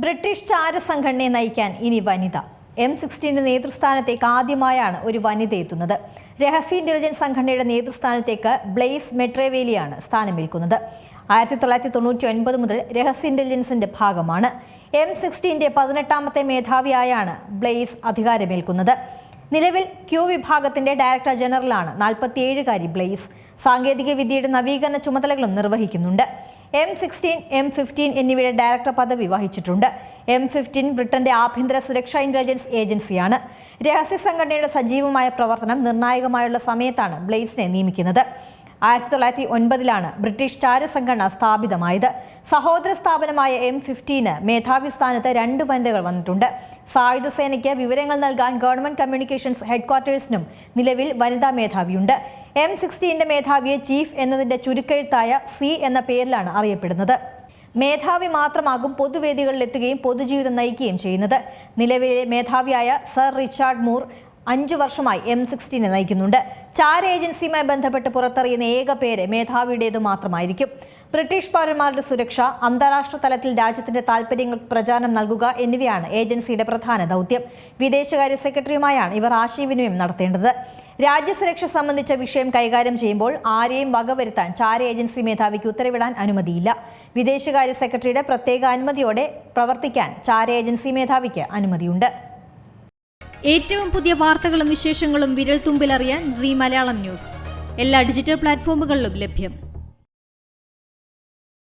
British ചാരസംഘടനയെ നയിക്കാൻ ഇനി വനിത. M16 നേതൃസ്ഥാനത്തേക്ക് ആദ്യമായാണ് ഒരു വനിത എത്തുന്നത്. രഹസ്യ ഇന്റലിജൻസ് സംഘടനയുടെ നേതൃസ്ഥാനത്തേക്ക് ബ്ലെയ്സ് മെട്രേവേലിയാണ് സ്ഥാനമേൽക്കുന്നത്. 1999 മുതൽ രഹസ്യ ഇന്റലിജൻസിന്റെ ഭാഗമാണ്. M16 18ാമത്തെ മേധാവിയായാണ് Blaise അധികാരമേൽക്കുന്നത്. നിലവിൽ ക്യൂ വിഭാഗത്തിന്റെ ഡയറക്ടർ ജനറലാണ് 47കാരി ബ്ലെയ്സ്. സാങ്കേതിക വിദ്യയുടെ നവീകരണ ചുമതലകളും നിർവഹിക്കുന്നുണ്ട്. M16, M15 എന്നിവയുടെ ഡയറക്ടർ പദവി വഹിച്ചിട്ടുണ്ട്. M15 ബ്രിട്ടന്റെ ആഭ്യന്തര സുരക്ഷാ ഇന്റലിജൻസ് ഏജൻസിയാണ്. രഹസ്യ സംഘടനയുടെ സജീവമായ പ്രവർത്തനം നിർണായകമായുള്ള സമയത്താണ് ബ്ലെയ്സിനെ നിയമിക്കുന്നത്. 1909 ബ്രിട്ടീഷ് ചാരസംഘടന സ്ഥാപിതമായത്. സഹോദര സ്ഥാപനമായ M15 മേധാവി സ്ഥാനത്ത് 2 വനിതകൾ വന്നിട്ടുണ്ട്. സായുധ സേനയ്ക്ക് വിവരങ്ങൾ നൽകാൻ ഗവൺമെന്റ് കമ്മ്യൂണിക്കേഷൻസ് ഹെഡ്ക്വാർട്ടേഴ്സിനും നിലവിൽ വനിതാ മേധാവിയുണ്ട്. M16 മേധാവിയെ ചീഫ് എന്നതിന്റെ ചുരുക്കെഴുത്തായ C എന്ന പേരിലാണ് അറിയപ്പെടുന്നത്. മേധാവി മാത്രമാകും പൊതുവേദികളിലെത്തുകയും പൊതുജീവിതം നയിക്കുകയും ചെയ്യുന്നത്. നിലവിലെ മേധാവിയായ സർ റിച്ചാർഡ് മൂർ 5 വർഷമായി M16 നയിക്കുന്നുണ്ട്. ചാര ഏജൻസിയുമായി ബന്ധപ്പെട്ട് പുറത്തിറങ്ങിയ ഏക പേര് മേധാവിയുടേതു മാത്രമായിരിക്കും. ബ്രിട്ടീഷ് പൗരന്മാരുടെ സുരക്ഷ, അന്താരാഷ്ട്ര തലത്തിൽ രാജ്യത്തിന്റെ താൽപര്യങ്ങൾക്ക് പ്രചാരണം നൽകുക എന്നിവയാണ് ഏജൻസിയുടെ പ്രധാന ദൗത്യം. വിദേശകാര്യ സെക്രട്ടറിയുമായാണ് ഇവർ ആശയവിനിമയം നടത്തേണ്ടത്. രാജ്യസുരക്ഷ സംബന്ധിച്ച വിഷയം കൈകാര്യം ചെയ്യുമ്പോൾ ആരെയും വകവരുത്താൻ ചാര ഏജൻസി മേധാവിക്ക് ഉത്തരവിടാൻ അനുമതിയില്ല. വിദേശകാര്യ സെക്രട്ടറിയുടെ പ്രത്യേക അനുമതിയോടെ പ്രവർത്തിക്കാൻ ചാര ഏജൻസി മേധാവിക്ക് അനുമതിയുണ്ട്. ഏറ്റവും പുതിയ വാർത്തകളും വിശേഷങ്ങളും വിരൽ തുമ്പിലറിയാൻ Zee മലയാളം ന്യൂസ് എല്ലാ ഡിജിറ്റൽ പ്ലാറ്റ്ഫോമുകളിലും ലഭ്യം.